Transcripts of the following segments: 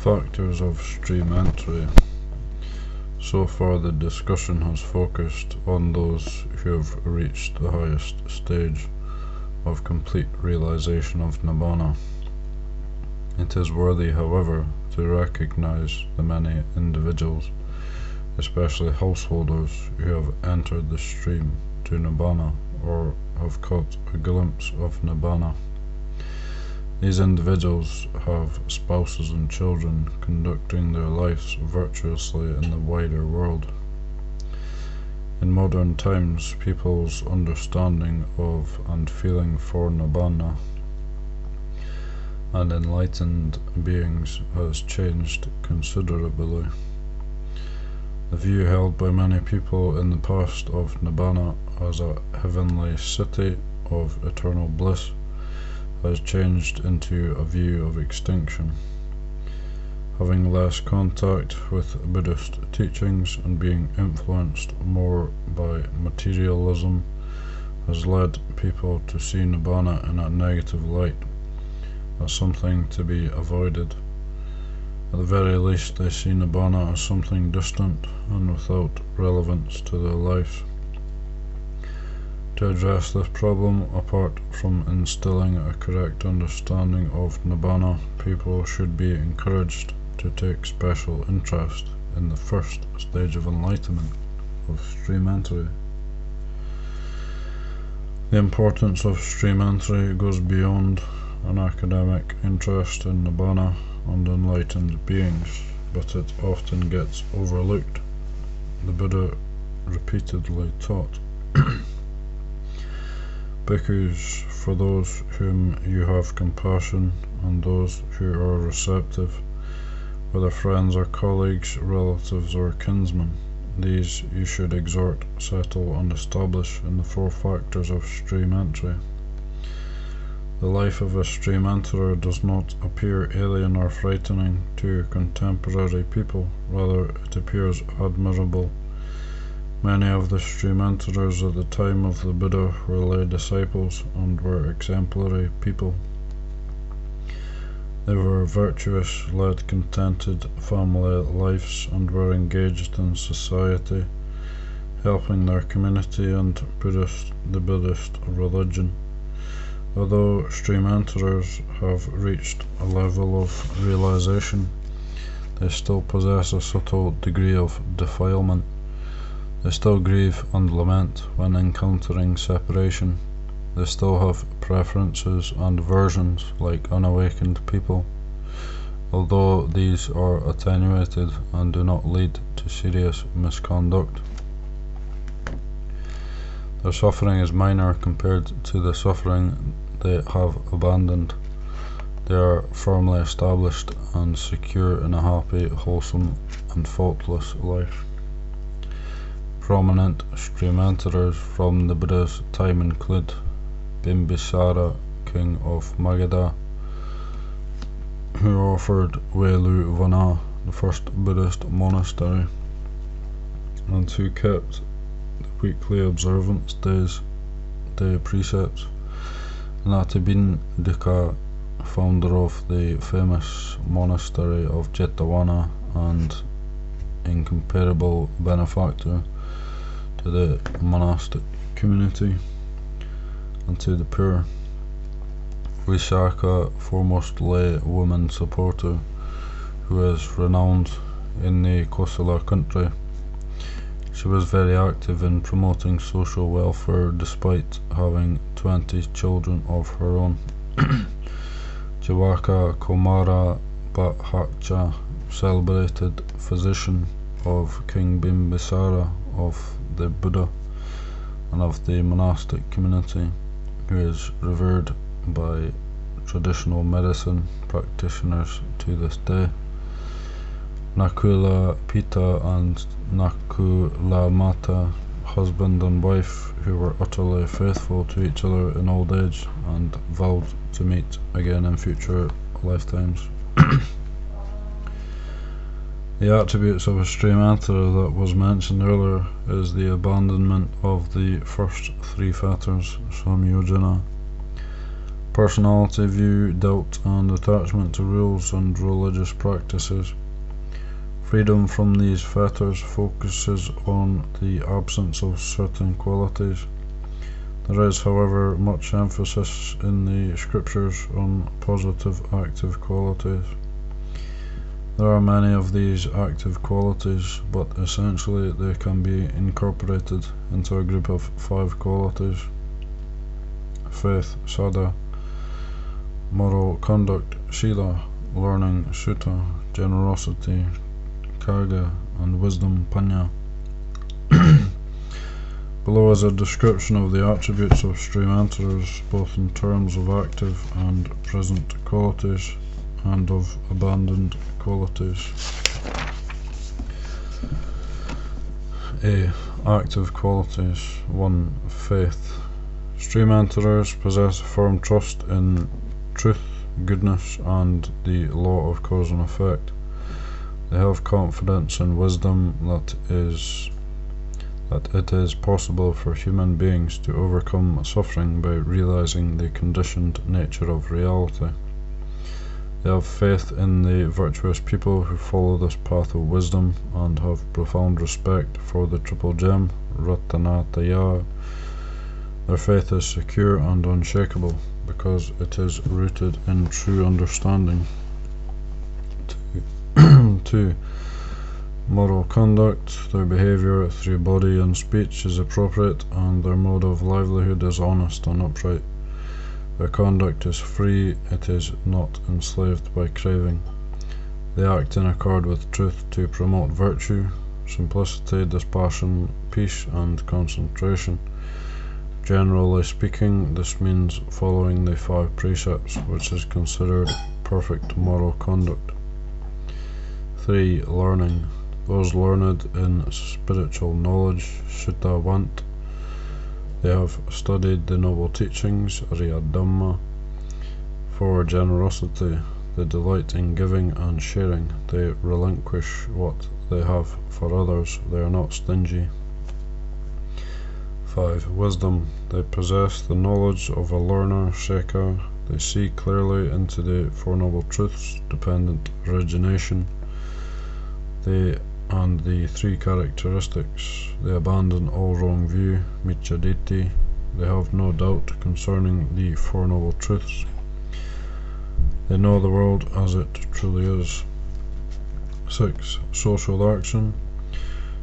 Factors of stream entry. So far the discussion has focused on those who have reached the highest stage of complete realization of Nibbana. It is worthy, however, to recognize the many individuals, especially householders, who have entered the stream to Nibbana or have caught a glimpse of Nibbana. These individuals have spouses and children conducting their lives virtuously in the wider world. In modern times, people's understanding of and feeling for Nibbana and enlightened beings has changed considerably. The view held by many people in the past of Nibbana as a heavenly city of eternal bliss has changed into a view of extinction. Having less contact with Buddhist teachings and being influenced more by materialism has led people to see Nibbana in a negative light, as something to be avoided. At the very least, they see Nibbana as something distant and without relevance to their lives. To address this problem, apart from instilling a correct understanding of Nibbana, people should be encouraged to take special interest in the first stage of enlightenment, of stream entry. The importance of stream entry goes beyond an academic interest in Nibbana and enlightened beings, but it often gets overlooked. The Buddha repeatedly taught, Bhikkhus, for those whom you have compassion and those who are receptive, whether friends or colleagues, relatives or kinsmen, these you should exhort, settle and establish in the four factors of stream entry. The life of a stream enterer does not appear alien or frightening to contemporary people, rather it appears admirable. Many of the stream enterers at the time of the Buddha were lay disciples and were exemplary people. They were virtuous, led contented family lives, and were engaged in society, helping their community and the Buddhist religion. Although stream enterers have reached a level of realization, they still possess a subtle degree of defilement. They still grieve and lament when encountering separation. They still have preferences and aversions like unawakened people, although these are attenuated and do not lead to serious misconduct. Their suffering is minor compared to the suffering they have abandoned. They are firmly established and secure in a happy, wholesome and faultless life. Prominent stream enterers from the Buddha's time include Bimbisara, king of Magadha, who offered Welu Vana, the first Buddhist monastery, and who kept the weekly observance day precepts. Natibindika, founder of the famous monastery of Jetavana and incomparable benefactor to the monastic community and to the poor. Vishaka, foremost lay woman supporter, who is renowned in the Kosala country. She was very active in promoting social welfare despite having 20 children of her own. Jawaka Komara Bhattacharya, celebrated physician of King Bimbisara, of the Buddha and of the monastic community, who is revered by traditional medicine practitioners to this day. Nakula Pita and Nakula Mata, husband and wife who were utterly faithful to each other in old age and vowed to meet again in future lifetimes. The attributes of a stream enterer that was mentioned earlier is the abandonment of the first three fetters, samyojana, personality view, doubt and attachment to rules and religious practices. Freedom from these fetters focuses on the absence of certain qualities. There is, however, much emphasis in the scriptures on positive active qualities. There are many of these active qualities, but essentially they can be incorporated into a group of 5 qualities: faith, sada; moral conduct, sila; learning, sutta; generosity, kaga; and wisdom, panya. Below is a description of the attributes of stream enterers, both in terms of active and present qualities, and of abandoned qualities. A. Active qualities. 1. Faith. Stream enterers possess firm trust in truth, goodness, and the law of cause and effect. They have confidence in wisdom that it is possible for human beings to overcome suffering by realizing the conditioned nature of reality. They have faith in the virtuous people who follow this path of wisdom and have profound respect for the triple gem, Ratanataya. Their faith is secure and unshakable because it is rooted in true understanding. 2. Moral conduct. Their behavior through body and speech is appropriate, and their mode of livelihood is honest and upright. Their conduct is free, it is not enslaved by craving. They act in accord with truth to promote virtue, simplicity, dispassion, peace, and concentration. Generally speaking, this means following the 5 precepts, which is considered perfect moral conduct. 3. Learning. Those learned in spiritual knowledge, sutta want. They have studied the noble teachings, Riya Dhamma. For generosity, they delight in giving and sharing. They relinquish what they have for others. They are not stingy. 5. Wisdom. They possess the knowledge of a learner, Sheka. They see clearly into the Four Noble Truths, dependent origination, and the 3 characteristics. They abandon all wrong view, Michaditi. They have no doubt concerning the Four Noble Truths. They know the world as it truly is. 6. Social action.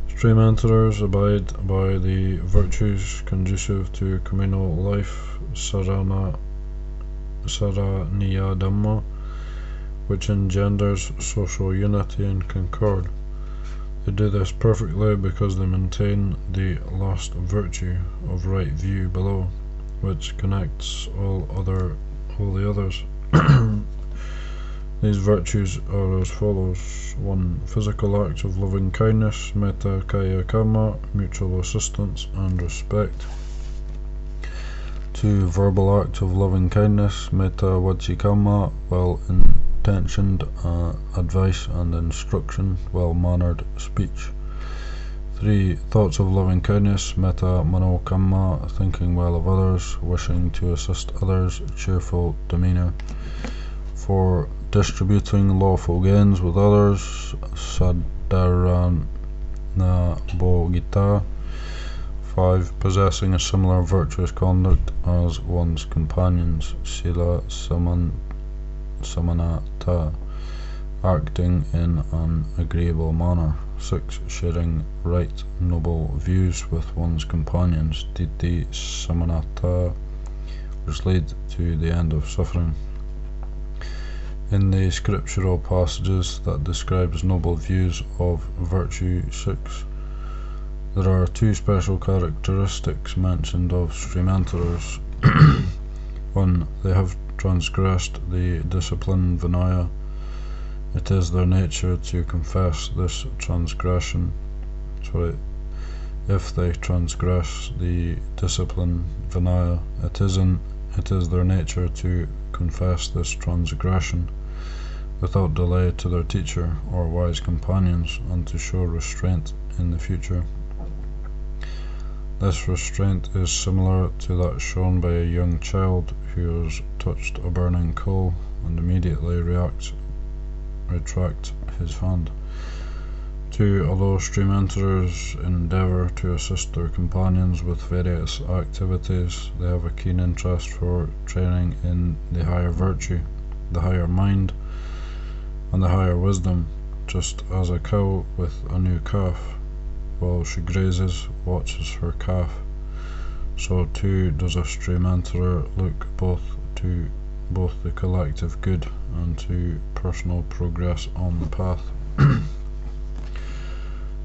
Stream enterers abide by the virtues conducive to communal life, Saraniya Dhamma, which engenders social unity and concord. They do this perfectly because they maintain the last virtue of right view below, which connects all the others. These virtues are as follows: 1. Physical acts of loving kindness, metta kaya karma, mutual assistance and respect. 2. Verbal act of loving kindness, metta vaci karma, well-intentioned advice and instruction, well-mannered speech. 3. Thoughts of loving kindness, metta mano kamma, thinking well of others, wishing to assist others, cheerful demeanour. 4. Distributing lawful gains with others, sadarana bhogita. 5. Possessing a similar virtuous conduct as one's companions, sila samanata, acting in an agreeable manner. 6. Sharing right noble views with one's companions, titi samanata, which lead to the end of suffering. In the scriptural passages that describes noble views of virtue 6, there are 2 special characteristics mentioned of stream enterers. 1. They have transgressed the discipline Vinaya. It is their nature to confess this transgression. If they transgress the discipline Vinaya, it is their nature to confess this transgression without delay to their teacher or wise companions, and to show restraint in the future. This restraint is similar to that shown by a young child who has touched a burning coal and immediately retracts his hand. 2. Although stream enterers endeavour to assist their companions with various activities, they have a keen interest for training in the higher virtue, the higher mind, and the higher wisdom, just as a cow with a new calf, while she grazes, watches her calf. So too does a stream enterer look to both the collective good and to personal progress on the path.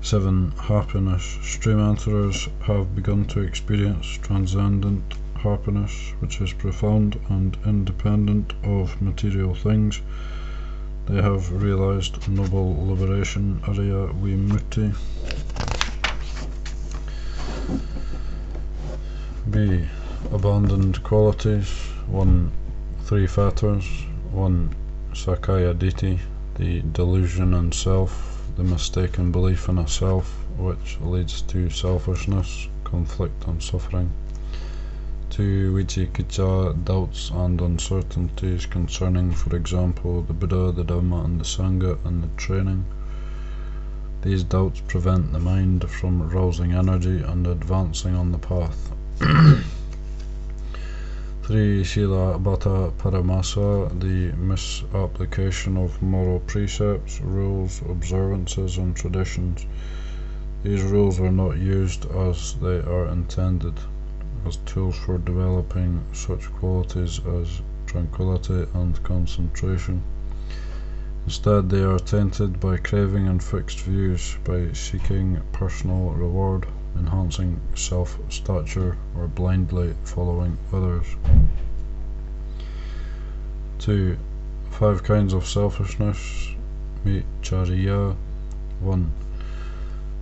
7. Happiness. Stream enterers have begun to experience transcendent happiness, which is profound and independent of material things. They have realized noble liberation, Arya Vimutti. B. Abandoned qualities. 1. Three fetters. 1. Sakaya Ditthi, the delusion in self, the mistaken belief in a self, which leads to selfishness, conflict and suffering. 2. Vicikicca, doubts and uncertainties concerning, for example, the Buddha, the Dhamma and the Sangha and the training. These doubts prevent the mind from arousing energy and advancing on the path. 3. Sila Bhatta Paramasa, the misapplication of moral precepts, rules, observances and traditions. These rules are not used as they are intended, as tools for developing such qualities as tranquility and concentration. Instead, they are tainted by craving and fixed views, by seeking personal reward, enhancing self-stature, or blindly following others. 2. 5 kinds of selfishness. Miccariya. 1.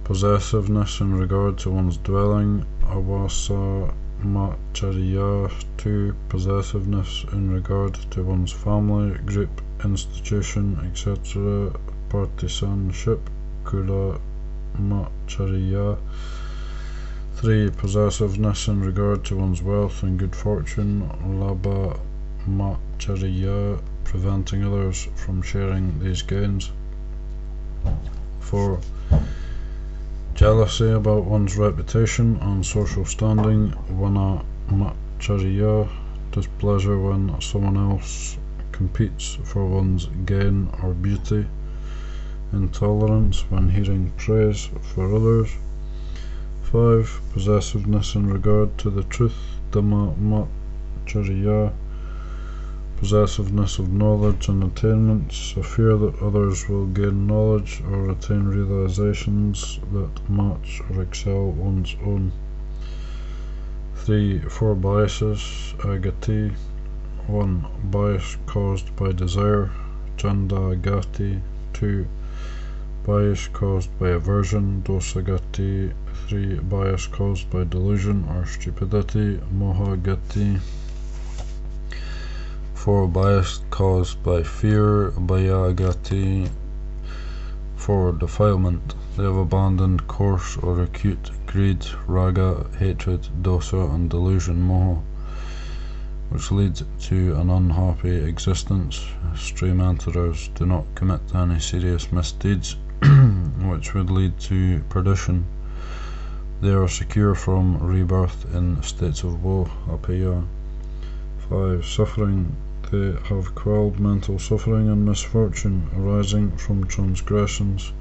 Possessiveness in regard to one's dwelling, avasa macariya. 2. Possessiveness in regard to one's family, group, institution, etc., partisanship, kula macariya. 3. Possessiveness in regard to one's wealth and good fortune, labha macariya, preventing others from sharing these gains. 4. Jealousy about one's reputation and social standing, vana macariya, displeasure when someone else competes for one's gain or beauty, intolerance when hearing praise for others. 5. Possessiveness in regard to the truth, dhamma macariya, possessiveness of knowledge and attainments, a fear that others will gain knowledge or attain realizations that match or excel one's own. 3. 4 biases, agati. 1. Bias caused by desire, chanda gati. 2. Bias caused by aversion, dosa gati. 3. Bias caused by delusion or stupidity, moha gati. 4. Bias caused by fear, bhaya gati. 4. Defilement. They have abandoned coarse or acute greed, raga, hatred, dosa and delusion, moha, which lead to an unhappy existence. Stream enterers do not commit any serious misdeeds which would lead to perdition. They are secure from rebirth in states of woe, apeya. 5. Suffering. They have quelled mental suffering and misfortune arising from transgressions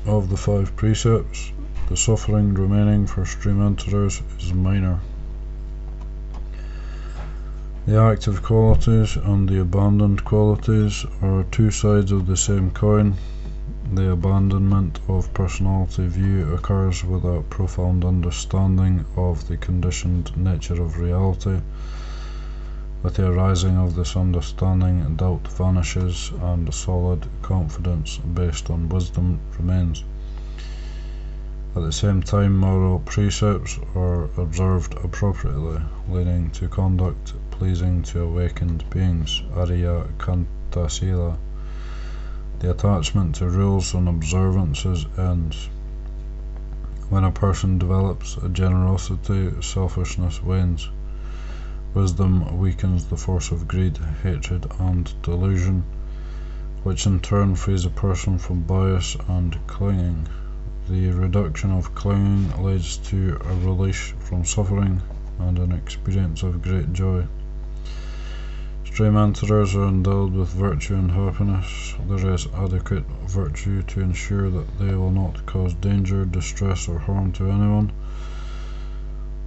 of the 5 precepts. The suffering remaining for stream enterers is minor. The active qualities and the abandoned qualities are 2 sides of the same coin. The abandonment of personality view occurs with a profound understanding of the conditioned nature of reality. With the arising of this understanding, doubt vanishes and solid confidence based on wisdom remains. At the same time, moral precepts are observed appropriately, leading to conduct pleasing to awakened beings, Arya Kantasila. The attachment to rules and observances ends. When a person develops a generosity, selfishness wanes. Wisdom weakens the force of greed, hatred, and delusion, which in turn frees a person from bias and clinging. The reduction of clinging leads to a release from suffering and an experience of great joy. Stream enterers are endowed with virtue and happiness. There is adequate virtue to ensure that they will not cause danger, distress, or harm to anyone.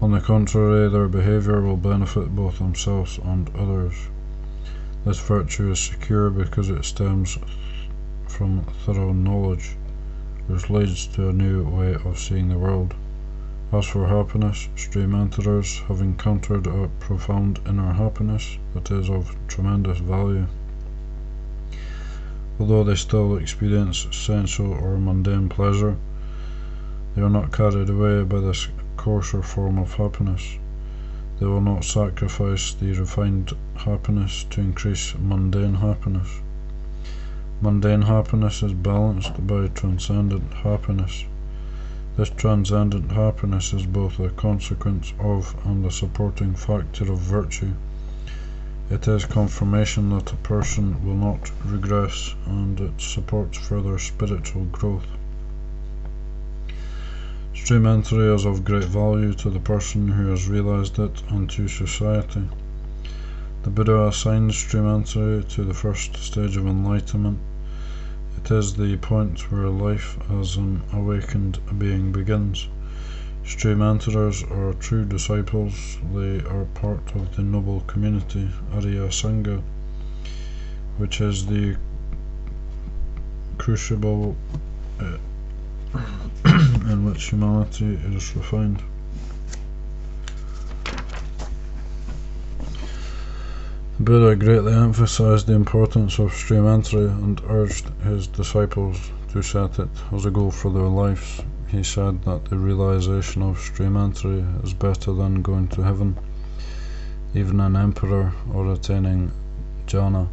On the contrary, their behavior will benefit both themselves and others. This virtue is secure because it stems from thorough knowledge, which leads to a new way of seeing the world. As for happiness, stream enterers have encountered a profound inner happiness that is of tremendous value. Although they still experience sensual or mundane pleasure, they are not carried away by this coarser form of happiness. They will not sacrifice the refined happiness to increase mundane happiness. Mundane happiness is balanced by transcendent happiness. This transcendent happiness is both a consequence of and a supporting factor of virtue. It is confirmation that a person will not regress, and it supports further spiritual growth. Stream entry is of great value to the person who has realized it and to society. The Buddha assigns stream entry to the first stage of enlightenment. It is the point where life as an awakened being begins. Stream enterers are true disciples. They are part of the noble community, Arya Sangha, which is the crucible in which humanity is refined. Buddha greatly emphasized the importance of stream entry and urged his disciples to set it as a goal for their lives. He said that the realization of stream entry is better than going to heaven, even an emperor, or attaining jhana.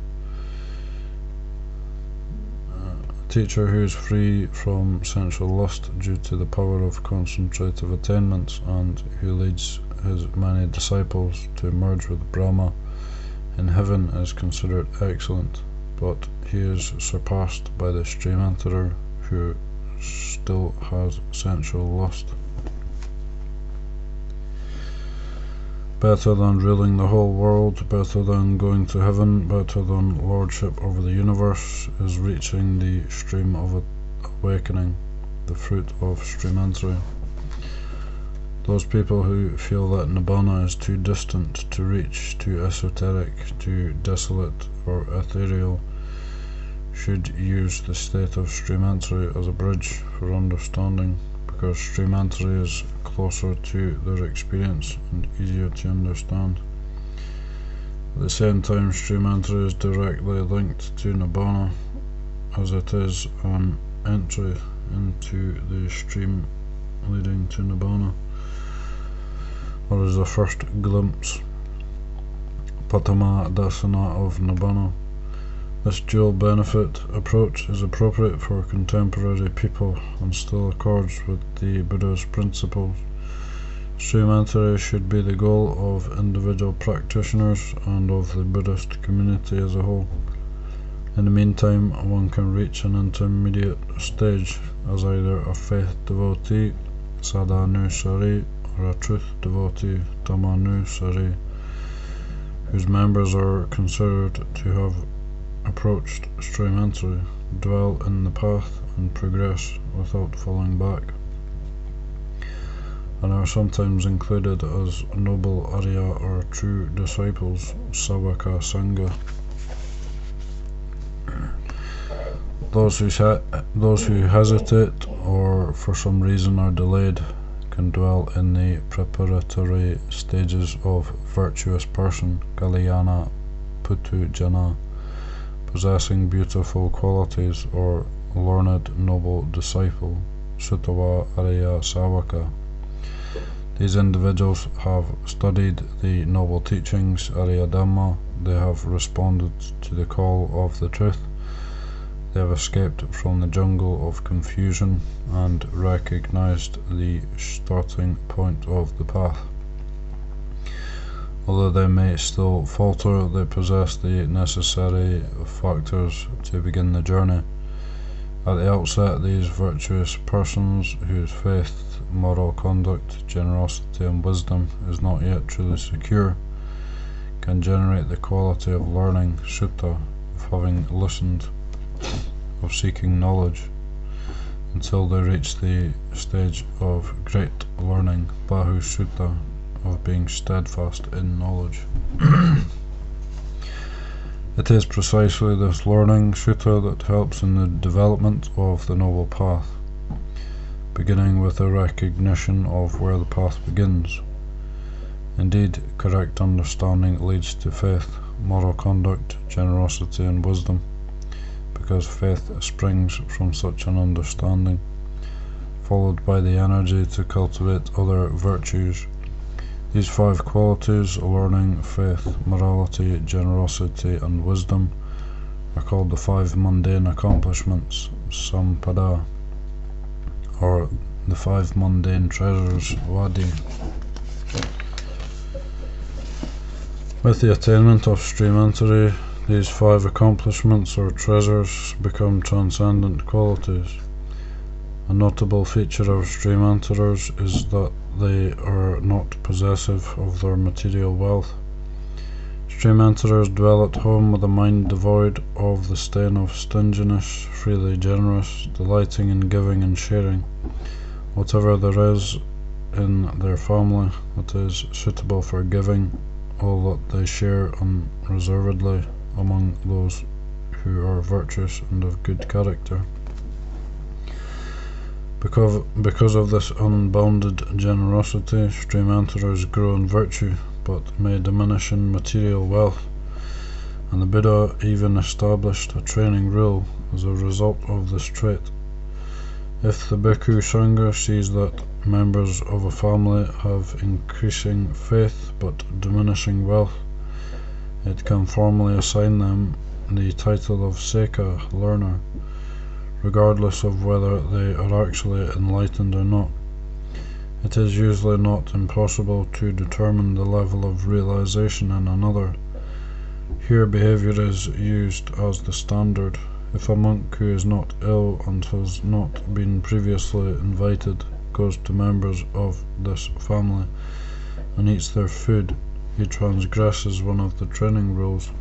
A teacher who is free from sensual lust due to the power of concentrative attainments and who leads his many disciples to merge with Brahma in heaven is considered excellent, but he is surpassed by the stream enterer who still has sensual lust. Better than ruling the whole world, better than going to heaven, better than lordship over the universe is reaching the stream of awakening, the fruit of stream entry. Those people who feel that Nibbana is too distant to reach, too esoteric, too desolate or ethereal, should use the state of stream entry as a bridge for understanding, because stream entry is closer to their experience and easier to understand. At the same time, stream entry is directly linked to Nibbana, as it is an entry into the stream leading to Nibbana, or as the first glimpse, Patama Dasana of Nibbana. This dual benefit approach is appropriate for contemporary people and still accords with the Buddha's principles. Stream entry should be the goal of individual practitioners and of the Buddhist community as a whole. In the meantime, one can reach an intermediate stage as either a faith devotee, Sadhanusari, or a truth devotee, Dhammanusari, whose members are considered to have approached stream entry, dwell in the path and progress without falling back, and are sometimes included as noble Arya or true disciples, Savaka Sangha. Those who hesitate or for some reason are delayed can dwell in the preparatory stages of virtuous person, Kalyana Putu Jana, possessing beautiful qualities, or learned noble disciple, Sutawa Arya Savaka. These individuals have studied the noble teachings, Arya Dhamma. They have responded to the call of the truth. They have escaped from the jungle of confusion and recognized the starting point of the path. Although they may still falter, they possess the necessary factors to begin the journey. At the outset, these virtuous persons, whose faith, moral conduct, generosity and wisdom is not yet truly secure, can generate the quality of learning, sutta, of having listened, of seeking knowledge, until they reach the stage of great learning, bahu sutta, of being steadfast in knowledge. It is precisely this learning, sutta, that helps in the development of the noble path, beginning with a recognition of where the path begins. Indeed, correct understanding leads to faith, moral conduct, generosity and wisdom, because faith springs from such an understanding, followed by the energy to cultivate other virtues. These 5 qualities, learning, faith, morality, generosity and wisdom, are called the 5 mundane accomplishments, sampada, or the 5 mundane treasures, wadi. With the attainment of stream-entry, these 5 accomplishments or treasures become transcendent qualities. A notable feature of stream-enterers is that they are not possessive of their material wealth. Stream-enterers dwell at home with a mind devoid of the stain of stinginess, freely generous, delighting in giving and sharing. Whatever there is in their family that is suitable for giving, all that they share unreservedly among those who are virtuous and of good character. Because of this unbounded generosity, stream-enterers grow in virtue, but may diminish in material wealth, and the Buddha even established a training rule as a result of this trait. If the Bhikkhu Sangha sees that members of a family have increasing faith but diminishing wealth, it can formally assign them the title of Sekha, learner, regardless of whether they are actually enlightened or not. It is usually not impossible to determine the level of realization in another. Here behavior is used as the standard. If a monk who is not ill and has not been previously invited goes to members of this family and eats their food, he transgresses one of the training rules.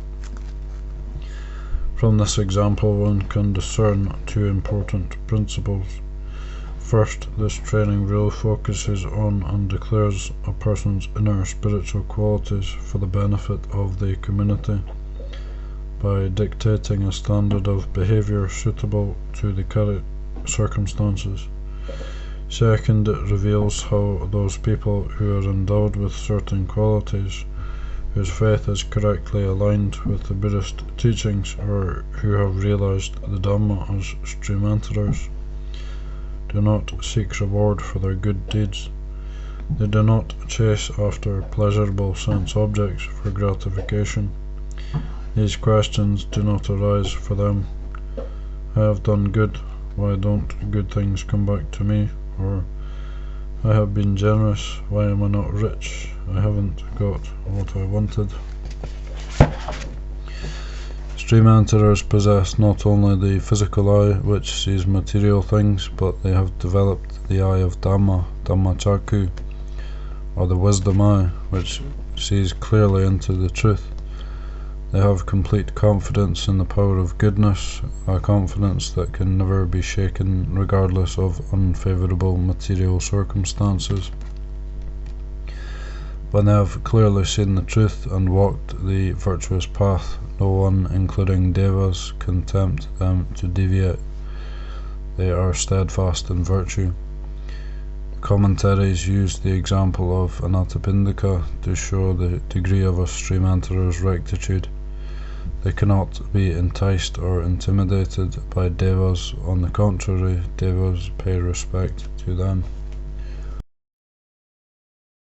From this example, one can discern 2 important principles. First, this training rule focuses on and declares a person's inner spiritual qualities for the benefit of the community, by dictating a standard of behavior suitable to the current circumstances. Second, it reveals how those people who are endowed with certain qualities, whose faith is correctly aligned with the Buddhist teachings, or who have realized the Dhamma as stream-enterers, do not seek reward for their good deeds. They do not chase after pleasurable sense objects for gratification. These questions do not arise for them. I have done good, why don't good things come back to me? Or, I have been generous, why am I not rich? I haven't got what I wanted. Stream-enterers possess not only the physical eye, which sees material things, but they have developed the eye of Dhamma, Dhammacakku, or the wisdom eye, which sees clearly into the truth. They have complete confidence in the power of goodness, a confidence that can never be shaken regardless of unfavourable material circumstances. When they have clearly seen the truth and walked the virtuous path, no one, including devas, can tempt them to deviate. They are steadfast in virtue. Commentaries use the example of Anathapindika to show the degree of a stream-enterer's rectitude. They cannot be enticed or intimidated by devas. On the contrary, devas pay respect to them.